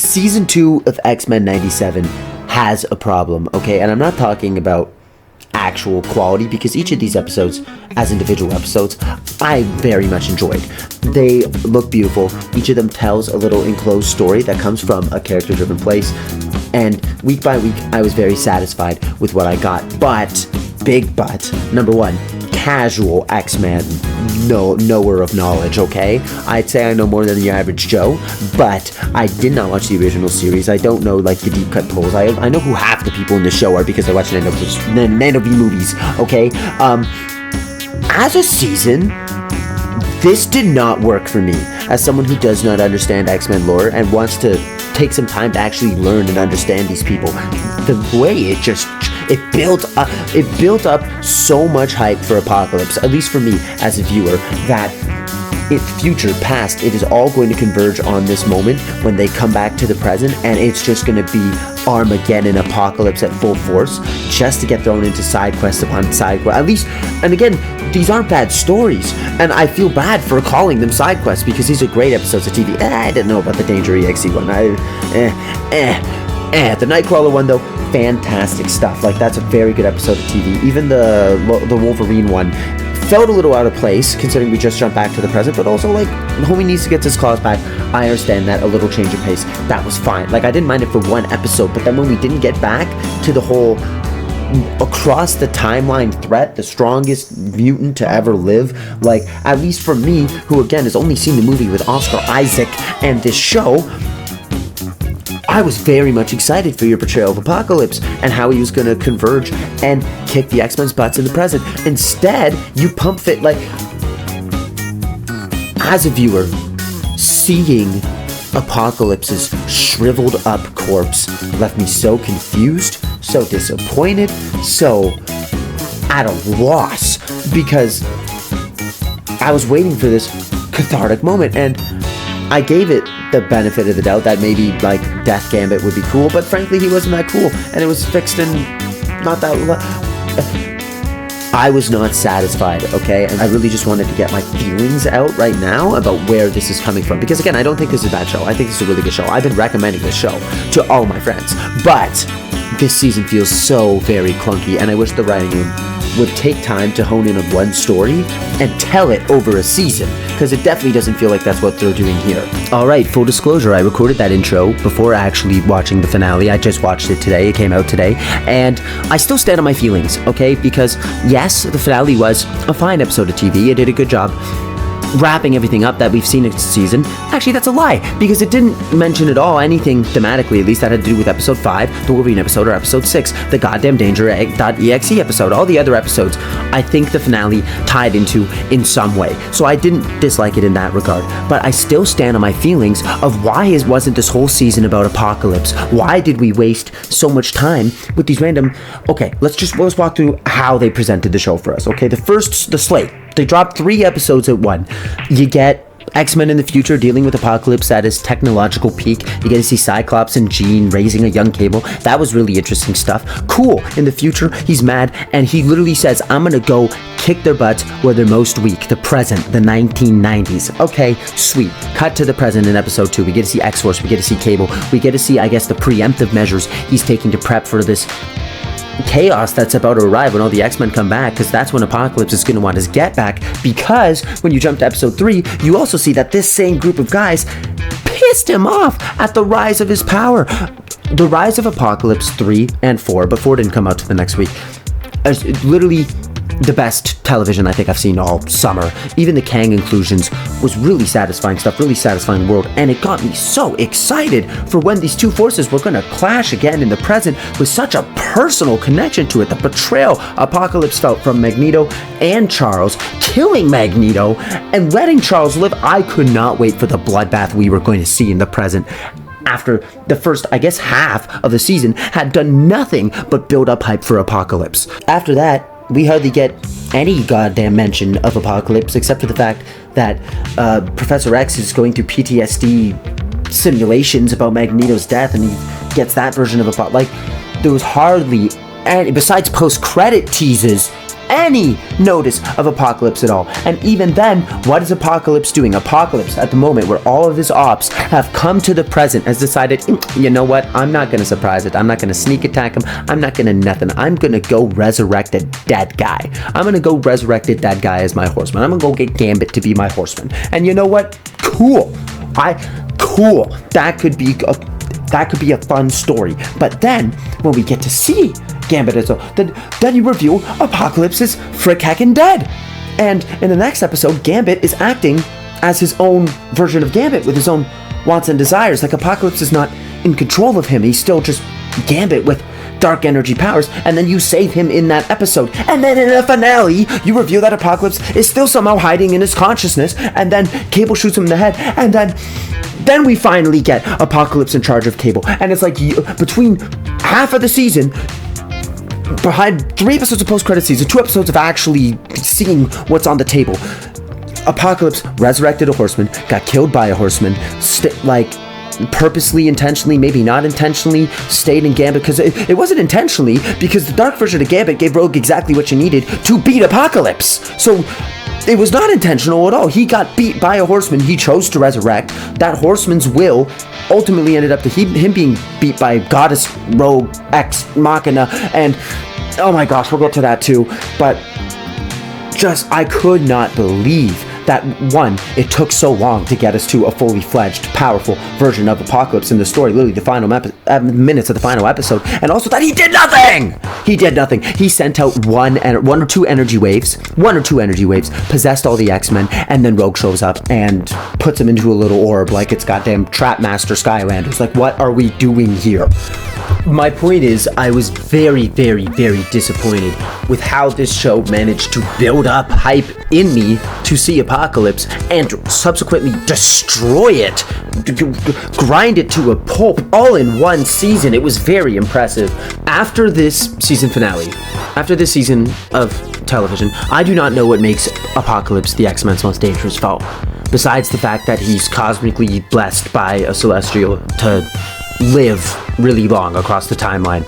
Season 2 of X-Men 97 has a problem, okay? And I'm not talking about actual quality, because each of these episodes, as individual episodes, I very much enjoyed. They look beautiful. Each of them tells a little enclosed story that comes from a character-driven place. And week by week, I was very satisfied with what I got. But, big but, number one, casual X-Men knower of knowledge, okay? I'd say I know more than the average Joe, but I did not watch the original series. I don't know, like, the deep cut pulls. I know who half the people in the show are because I watch Nano V movies, okay? As a season, this did not work for me. As someone who does not understand X-Men lore and wants to take some time to actually learn and understand these people, the way it built up so much hype for Apocalypse, at least for me as a viewer, that future, past, it is all going to converge on this moment when they come back to the present, and it's just going to be Armageddon Apocalypse at full force, just to get thrown into side quest upon side quest. At least, and again, these aren't bad stories, and I feel bad for calling them side quests because these are great episodes of TV. I didn't know about the Danger EXE one. The Nightcrawler one, though, fantastic stuff. Like, that's a very good episode of TV. Even the Wolverine one felt a little out of place, considering we just jumped back to the present, but also, like, homie needs to get his claws back. I understand that, a little change of pace, that was fine. Like, I didn't mind it for one episode, but then when we didn't get back to the whole across the timeline threat, the strongest mutant to ever live, like, at least for me, who again has only seen the movie with Oscar Isaac and this show, I was very much excited for your portrayal of Apocalypse and how he was going to converge and kick the X-Men's butts in the present. Instead, you pump fit, like, as a viewer, seeing Apocalypse's shriveled up corpse left me so confused, so disappointed, so at a loss, because I was waiting for this cathartic moment, and I gave it the benefit of the doubt that maybe, like, Death Gambit would be cool, but frankly, he wasn't that cool, and it was fixed in not that... I was not satisfied, okay? And I really just wanted to get my feelings out right now about where this is coming from. Because again, I don't think this is a bad show. I think this is a really good show. I've been recommending this show to all my friends. But this season feels so very clunky, and I wish the writing room would take time to hone in on one story and tell it over a season, because it definitely doesn't feel like that's what they're doing here. Alright, full disclosure, I recorded that intro before actually watching the finale. I just watched it today, it came out today, and I still stand on my feelings, okay? Because yes, the finale was a fine episode of TV, it did a good job wrapping everything up that we've seen this season. Actually, that's a lie, because it didn't mention at all anything thematically, at least that had to do with episode 5, the Wolverine episode, or episode 6, the goddamn Danger.exe episode. All the other episodes, I think the finale tied into in some way. So I didn't dislike it in that regard, but I still stand on my feelings of why wasn't this whole season about Apocalypse? Why did we waste so much time with these random... Okay, let's walk through how they presented the show for us, okay? The slate. They dropped 3 episodes at one. You get X-Men in the future dealing with Apocalypse at his technological peak. You get to see Cyclops and Jean raising a young Cable. That was really interesting stuff. Cool. In the future, he's mad, and he literally says, I'm gonna go kick their butts where they're most weak. The present, the 1990s. Okay, sweet. Cut to the present in episode 2. We get to see X-Force. We get to see Cable. We get to see, I guess, the preemptive measures he's taking to prep for this chaos that's about to arrive when all the X-Men come back, because that's when Apocalypse is going to want his get back. Because when you jump to episode 3, you also see that this same group of guys pissed him off at the rise of his power. The rise of Apocalypse 3 and 4, but 4 didn't come out till the next week, is literally the best television I think I've seen all summer. Even the Kang inclusions was really satisfying stuff, really satisfying world, and it got me so excited for when these two forces were going to clash again in the present with such a personal connection to it. The betrayal Apocalypse felt from Magneto and Charles, killing Magneto and letting Charles live. I could not wait for the bloodbath we were going to see in the present, after the first, I guess, half of the season had done nothing but build up hype for Apocalypse. After that, we hardly get any goddamn mention of Apocalypse, except for the fact that Professor X is going through PTSD simulations about Magneto's death, and he gets that version of Apocalypse. Like, there was hardly any, besides post-credit teases, any notice of Apocalypse at all. And even then, what is Apocalypse doing? Apocalypse, at the moment where all of his ops have come to the present, has decided, you know what, I'm not going to surprise it. I'm not going to sneak attack him. I'm not going to nothing. I'm going to go resurrect a dead guy. I'm going to go resurrect a dead guy as my horseman. I'm going to go get Gambit to be my horseman. And you know what? Cool. Cool. That could be a fun story. But then, when we get to see Gambit as then you reveal Apocalypse is frick heckin' dead. And in the next episode, Gambit is acting as his own version of Gambit with his own wants and desires. Like, Apocalypse is not in control of him. He's still just Gambit with dark energy powers, and then you save him in that episode. And then in the finale, you reveal that Apocalypse is still somehow hiding in his consciousness, and then Cable shoots him in the head, and then we finally get Apocalypse in charge of Cable. And it's like, between half of the season, behind 3 episodes of post-credit season, 2 episodes of actually seeing what's on the table, Apocalypse resurrected a horseman, got killed by a horseman, purposely, intentionally, maybe not intentionally, stayed in Gambit, because it wasn't intentionally, because the dark version of Gambit gave Rogue exactly what you needed to beat Apocalypse. So it was not intentional at all. He got beat by a horseman he chose to resurrect. That horseman's will ultimately ended up to him being beat by Goddess Rogue Ex Machina, and oh my gosh, we'll get to that too. But just, I could not believe that, one, it took so long to get us to a fully fledged, powerful version of Apocalypse in the story, literally the final minutes of the final episode, and also that he did nothing! He did nothing. He sent out one or two energy waves, possessed all the X-Men, and then Rogue shows up and puts him into a little orb like it's goddamn Trapmaster Skylanders. Like, what are we doing here? My point is, I was very, very, very disappointed with how this show managed to build up hype in me to see Apocalypse and subsequently destroy it, grind it to a pulp all in one season. It was very impressive. After this season finale, after this season of television, I do not know what makes Apocalypse the X-Men's most dangerous foe, besides the fact that he's cosmically blessed by a Celestial to live really long across the timeline.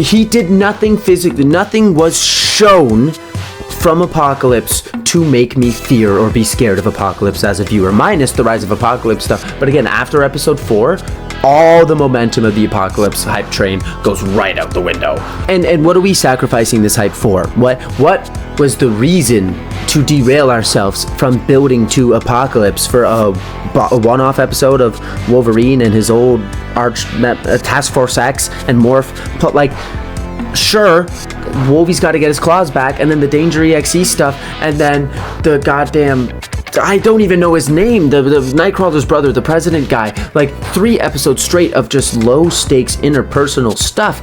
He did nothing physically. Nothing was shown from Apocalypse to make me fear or be scared of Apocalypse as a viewer, minus the Rise of Apocalypse stuff. But again, after episode 4, all the momentum of the Apocalypse hype train goes right out the window. And what are we sacrificing this hype for? What was the reason to derail ourselves from building to Apocalypse for a one-off episode of Wolverine and his old Task Force X and Morph? But like, sure, Wolvie's got to get his claws back, and then the Danger EXE stuff, and then the goddamn, I don't even know his name, the Nightcrawler's brother, the president guy. Like, 3 episodes straight of just low-stakes interpersonal stuff.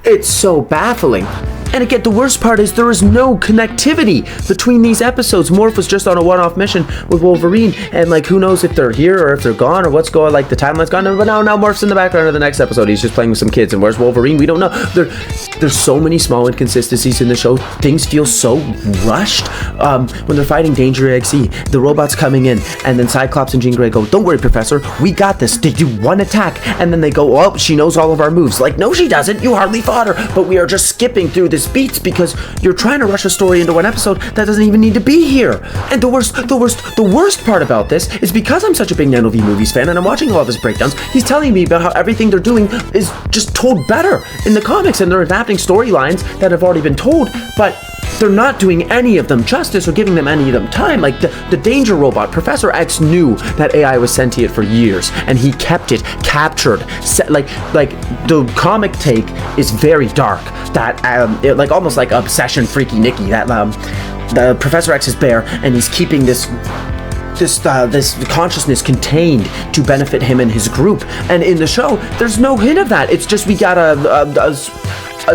It's so baffling. And again, the worst part is there is no connectivity between these episodes. Morph was just on a one-off mission with Wolverine, and like, who knows if they're here or if they're gone or what's going, like the timeline's gone. But now Morph's in the background of the next episode. He's just playing with some kids. And where's Wolverine? We don't know. There's so many small inconsistencies in the show. Things feel so rushed. When they're fighting Danger EXE, the robot's coming in, and then Cyclops and Jean Grey go, "Don't worry, Professor, we got this." They do one attack, and then they go, "Oh, she knows all of our moves." Like, no, she doesn't. You hardly fought her. But we are just skipping through this beats because you're trying to rush a story into one episode that doesn't even need to be here. And the worst part about this is, because I'm such a big Nano V Movies fan and I'm watching all of his breakdowns, he's telling me about how everything they're doing is just told better in the comics, and they're adapting storylines that have already been told, but they're not doing any of them justice or giving them any of them time. Like the Danger robot, Professor X knew that AI was sentient for years, and he kept it captured. Like the comic take is very dark. That like almost like Obsession Freaky Nicky. That the Professor X is bear, and he's keeping this consciousness contained to benefit him and his group. And in the show, there's no hint of that. It's just we got a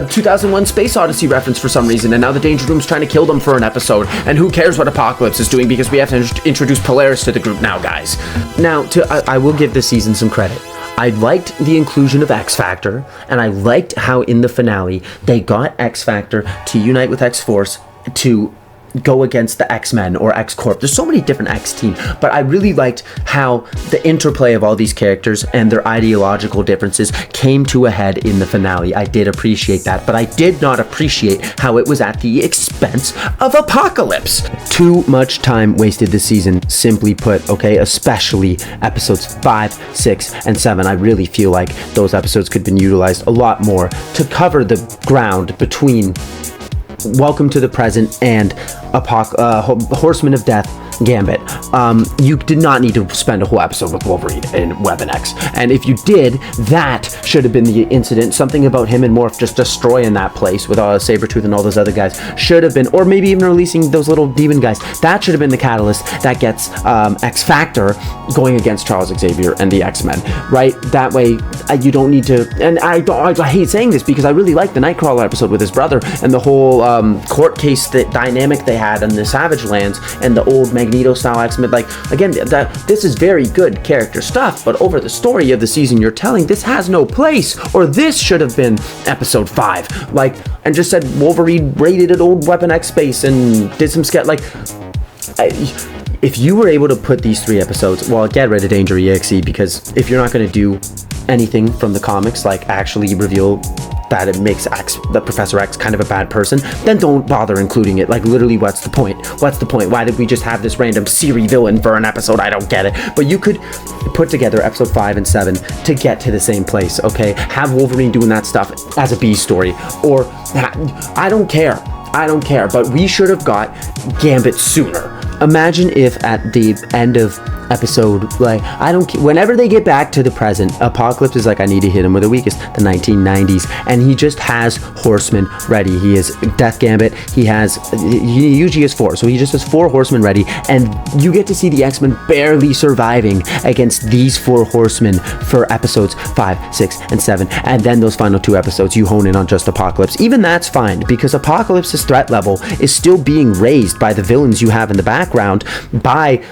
2001 Space Odyssey reference for some reason, and now the Danger Room's trying to kill them for an episode, and who cares what Apocalypse is doing, because we have to introduce Polaris to the group now, guys. Now, I will give this season some credit. I liked the inclusion of X-Factor, and I liked how in the finale they got X-Factor to unite with X-Force to go against the X-Men or X-Corp. There's so many different X-Team, but I really liked how the interplay of all these characters and their ideological differences came to a head in the finale. I did appreciate that, but I did not appreciate how it was at the expense of Apocalypse. Too much time wasted this season, simply put, okay? Especially episodes 5, 6, and 7. I really feel like those episodes could have been utilized a lot more to cover the ground between Welcome to the Present and Horseman of Death Gambit. You did not need to spend a whole episode with Wolverine in Weapon X, and if you did, that should have been the incident. Something about him and Morph just destroying that place with Sabretooth and all those other guys should have been, or maybe even releasing those little demon guys. That should have been the catalyst that gets X-Factor going against Charles Xavier and the X-Men, right? That way, you don't need to, and I hate saying this because I really like the Nightcrawler episode with his brother and the whole court case dynamic they had in the Savage Lands and the old Magneto style X-Men. Like, again, this is very good character stuff, but over the story of the season you're telling, this has no place, or this should have been episode 5, like, and just said Wolverine raided an old Weapon X space and did some sketch, like, if you were able to put these 3 episodes, well, get rid of Danger EXE, because if you're not going to do anything from the comics, like actually reveal that it makes the Professor X kind of a bad person, then don't bother including it. Like, literally, what's the point? What's the point? Why did we just have this random Siri villain for an episode? I don't get it. But you could put together episode 5 and 7 to get to the same place, okay? Have Wolverine doing that stuff as a B story, or I don't care, but we should have got Gambit sooner. Imagine if at the end of episode, like, whenever they get back to the present, Apocalypse is like, I need to hit him with the weakest, the 1990s, and he just has Horsemen ready. He has Death Gambit, he usually has 4, so he just has 4 Horsemen ready, and you get to see the X-Men barely surviving against these 4 Horsemen for episodes 5, 6, and 7, and then those final 2 episodes you hone in on just Apocalypse. Even that's fine, because Apocalypse's threat level is still being raised by the villains you have in the background, by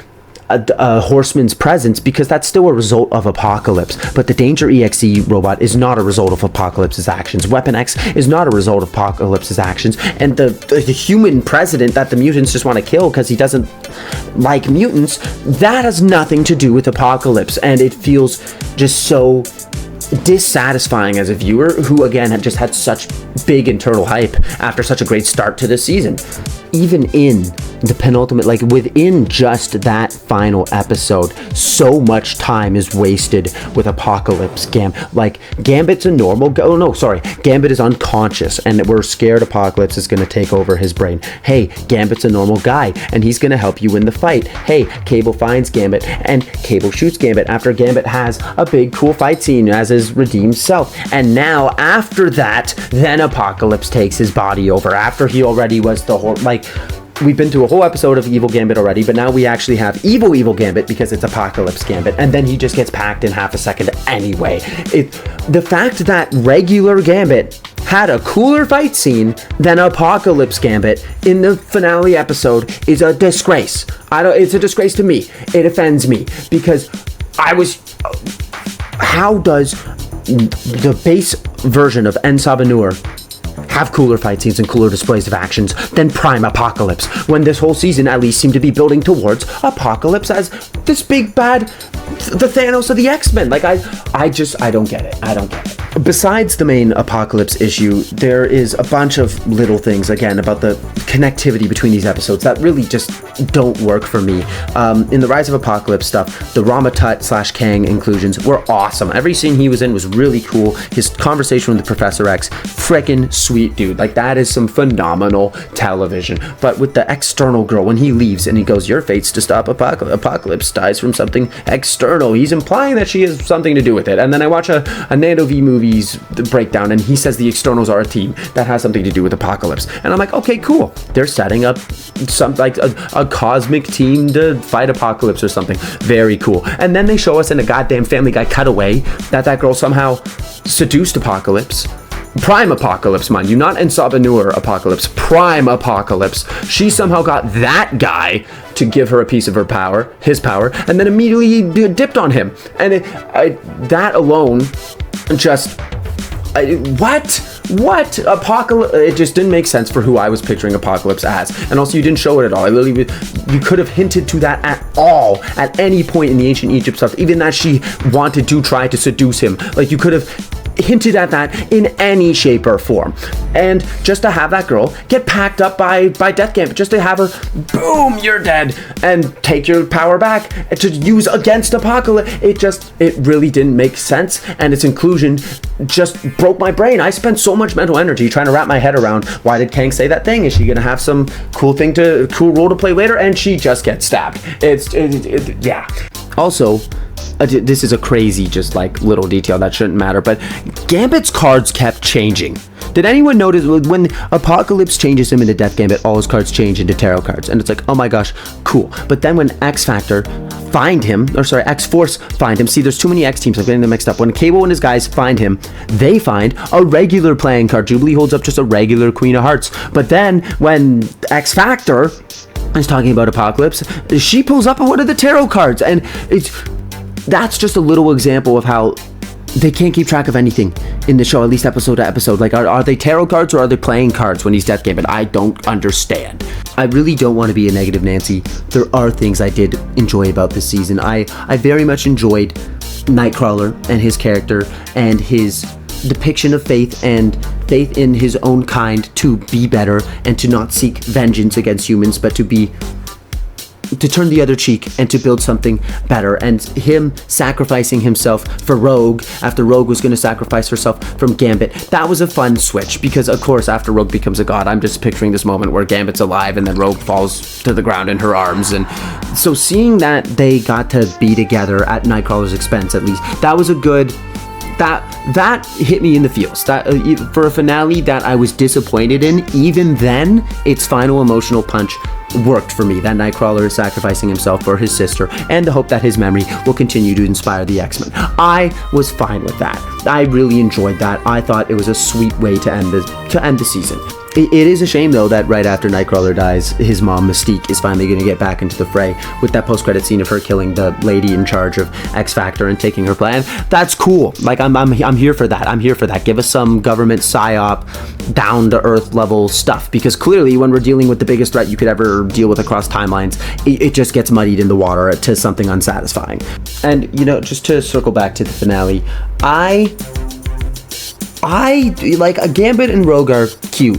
a Horseman's presence, because that's still a result of Apocalypse. But the Danger EXE robot is not a result of Apocalypse's actions. Weapon X is not a result of Apocalypse's actions. And the human president that the mutants just want to kill because he doesn't like mutants, that has nothing to do with Apocalypse. And it feels just so dissatisfying as a viewer who, again, had just had such big internal hype after such a great start to the season. Even in the penultimate, like, within just that final episode, so much time is wasted with Apocalypse. Gambit's a normal Gambit is unconscious, and we're scared Apocalypse is going to take over his brain. Hey, Gambit's a normal guy, and he's going to help you in the fight. Hey, Cable finds Gambit, and Cable shoots Gambit after Gambit has a big cool fight scene as his redeemed self. And now, after that, then Apocalypse takes his body over, after he already was we've been through a whole episode of Evil Gambit already, but now we actually have Evil Gambit because it's Apocalypse Gambit, and then he just gets packed in half a second anyway. The fact that regular Gambit had a cooler fight scene than Apocalypse Gambit in the finale episode is a disgrace. It's a disgrace to me. It offends me, because how does the base version of En Sabah Nur have cooler fight scenes and cooler displays of actions than Prime Apocalypse, when this whole season at least seemed to be building towards Apocalypse as this big bad, the Thanos of the X-Men? Like, I don't get it. Besides the main Apocalypse issue, there is a bunch of little things, again, about the connectivity between these episodes that really just don't work for me. In the Rise of Apocalypse stuff, the Rama Tut / Kang inclusions were awesome. Every scene he was in was really cool. His conversation with the Professor X, frickin' sweet, dude. Like, that is some phenomenal television. But with the external girl, when he leaves and he goes, your fate's to stop Apocalypse dies from something external, he's implying that she has something to do with it. And then I watch a Nando V Movies breakdown, and he says the externals are a team that has something to do with Apocalypse. And I'm like, okay, cool. They're setting up some, like, a cosmic team to fight Apocalypse or something. Very cool. And then they show us in a goddamn Family Guy cutaway that girl somehow seduced Apocalypse. Prime Apocalypse, mind you, not En Sabah Nur Apocalypse, Prime Apocalypse. She somehow got that guy to give her a piece of his power, and then immediately dipped on him. And that alone just What? Apocalypse? It just didn't make sense for who I was picturing Apocalypse as. And also, you didn't show it at all. You could have hinted to that at all, at any point in the ancient Egypt stuff, even that she wanted to try to seduce him. Like, you could have hinted at that in any shape or form. And just to have that girl get packed up by Death Gambit, just to have her, boom, you're dead, and take your power back to use against Apocalypse, it really didn't make sense, and its inclusion just broke my brain. I spent so much mental energy trying to wrap my head around, why did Kang say that thing? Is she gonna have some cool role to play later? And she just gets stabbed. Yeah. Also, this is a crazy, just like little detail that shouldn't matter, but Gambit's cards kept changing. Did anyone notice when Apocalypse changes him into Death Gambit, all his cards change into tarot cards? And it's like, oh my gosh, cool. But then when X-Force find him, see, there's too many X teams, I'm getting them mixed up. When Cable and his guys find him, they find a regular playing card. Jubilee holds up just a regular Queen of Hearts. But then when X-Factor is talking about Apocalypse, she pulls up one of the tarot cards, and that's just a little example of how they can't keep track of anything in the show, at least episode to episode. Like, are they tarot cards or are they playing cards when he's Death Gambit? I don't understand. I really don't want to be a negative Nancy. There are things I did enjoy about this season. I very much enjoyed Nightcrawler and his character and his depiction of faith and faith in his own kind to be better and to not seek vengeance against humans, but to turn the other cheek and to build something better, and him sacrificing himself for Rogue after Rogue was going to sacrifice herself from Gambit. That was a fun switch, because of course after Rogue becomes a god, I'm just picturing this moment where Gambit's alive and then Rogue falls to the ground in her arms, and so seeing that they got to be together at Nightcrawler's expense, at least, that was a good... That hit me in the feels. That for a finale that I was disappointed in, even then, its final emotional punch worked for me. That Nightcrawler is sacrificing himself for his sister, and the hope that his memory will continue to inspire the X-Men. I was fine with that. I really enjoyed that. I thought it was a sweet way to end the season. It is a shame, though, that right after Nightcrawler dies, his mom, Mystique, is finally going to get back into the fray with that post-credit scene of her killing the lady in charge of X-Factor and taking her plan. That's cool. Like, I'm here for that. I'm here for that. Give us some government psyop, down-to-earth level stuff, because clearly when we're dealing with the biggest threat you could ever deal with across timelines, it just gets muddied in the water to something unsatisfying. And, just to circle back to the finale, I like, a Gambit and Rogue are cute.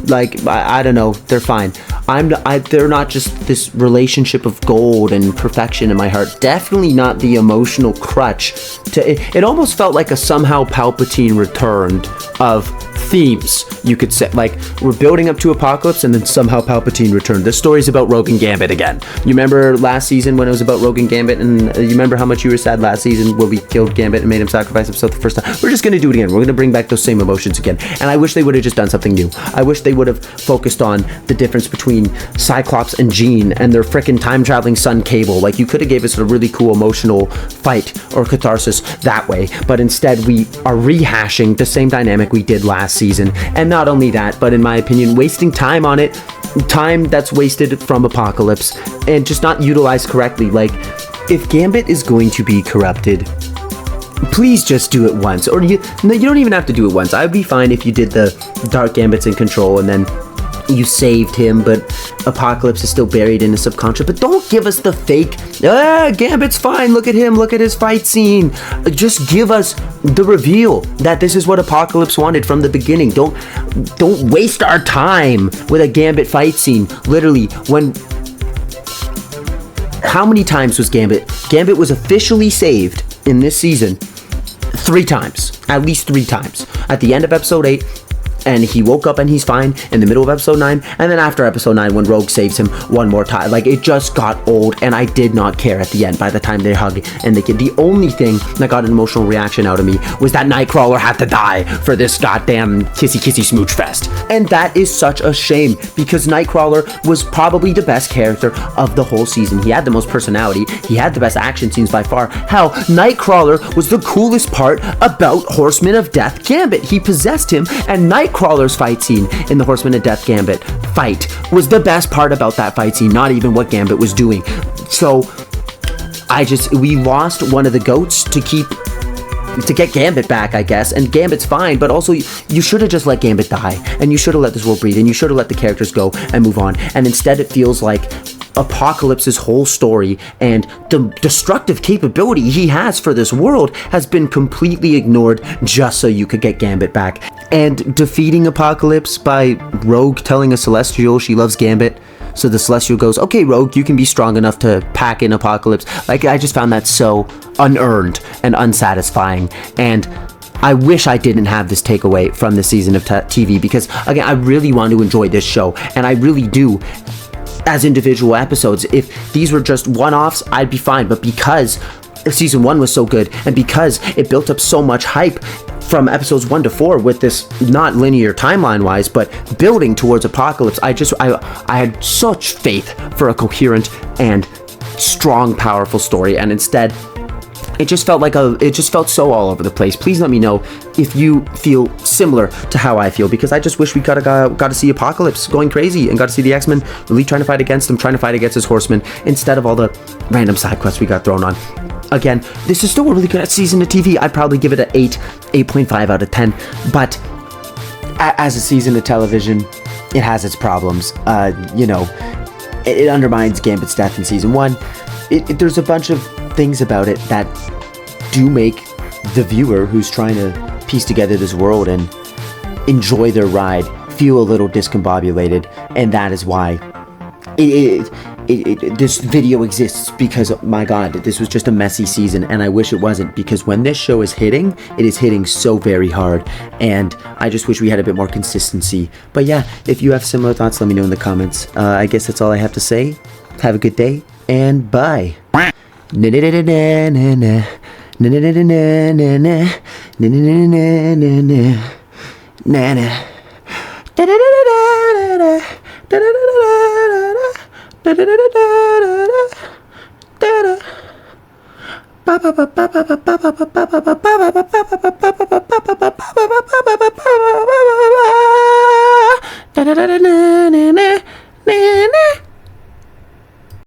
Like, I don't know, they're fine. They're not just this relationship of gold and perfection in my heart. Definitely not the emotional crutch. It almost felt like a somehow Palpatine returned of themes, you could say. Like, we're building up to Apocalypse and then somehow Palpatine returned. This story's about Rogue and Gambit again. You remember last season when it was about Rogue and Gambit, and you remember how much you were sad last season when we killed Gambit and made him sacrifice himself the first time? We're just going to do it again. We're going to bring back those same emotions again. And I wish they would have just done something new. I wish they would have focused on the difference between Cyclops and Jean and their frickin' time-traveling son Cable. Like, you could have gave us a really cool emotional fight or catharsis that way, but instead we are rehashing the same dynamic we did last season. And not only that, but in my opinion, wasting time on it, time that's wasted from Apocalypse and just not utilized correctly. Like, if Gambit is going to be corrupted, please just do it once. Or you don't even have to do it once. I'd be fine if you did the Dark Gambit's in control and then you saved him, but Apocalypse is still buried in his subconscious. But don't give us the fake, Gambit's fine, look at him, look at his fight scene. Just give us the reveal that this is what Apocalypse wanted from the beginning. Don't waste our time with a Gambit fight scene. Literally, how many times was Gambit? Gambit was officially saved in this season 3 times, at least 3 times. At the end of episode 8, and he woke up and he's fine in the middle of episode 9, and then after episode 9 when Rogue saves him one more time. Like, it just got old, and I did not care at the end by the time they hug and they kid. The only thing that got an emotional reaction out of me was that Nightcrawler had to die for this goddamn kissy smooch fest. And that is such a shame, because Nightcrawler was probably the best character of the whole season. He had the most personality, he had the best action scenes by far. Hell, Nightcrawler was the coolest part about Horseman of Death Gambit. He possessed him, and Nightcrawler's fight scene in the Horseman of Death Gambit fight was the best part about that fight scene, not even what Gambit was doing. So we lost one of the goats to keep to get Gambit back, I guess. And Gambit's fine, but also you should have just let Gambit die, and you should have let this world breathe, and you should have let the characters go and move on. And instead, it feels like Apocalypse's whole story and the destructive capability he has for this world has been completely ignored just so you could get Gambit back. And defeating Apocalypse by Rogue telling a Celestial she loves Gambit, so the Celestial goes, okay, Rogue, you can be strong enough to pack in Apocalypse. Like, I just found that so unearned and unsatisfying, and I wish I didn't have this takeaway from this season of TV, because, again, I really want to enjoy this show, and I really do as individual episodes. If these were just one-offs, I'd be fine, but because season 1 was so good, and because it built up so much hype from episodes 1 to 4 with this not linear timeline wise, but building towards Apocalypse, I had such faith for a coherent and strong, powerful story, and instead it just felt so all over the place. Please let me know if you feel similar to how I feel, because I just wish we got to see Apocalypse going crazy and got to see the X-Men really trying to fight against him, trying to fight against his Horsemen, instead of all the random side quests we got thrown on. Again, this is still a really good season of TV. I'd probably give it an 8.5 out of 10, but as a season of television, it has its problems. It undermines Gambit's death in season 1. There's a bunch of things about it that do make the viewer who's trying to piece together this world and enjoy their ride feel a little discombobulated, and that is why this video exists, because, my God, this was just a messy season, and I wish it wasn't, because when this show is hitting, it is hitting so very hard, and I just wish we had a bit more consistency. But yeah, if you have similar thoughts, let me know in the comments. I guess that's all I have to say. Have a good day, and bye.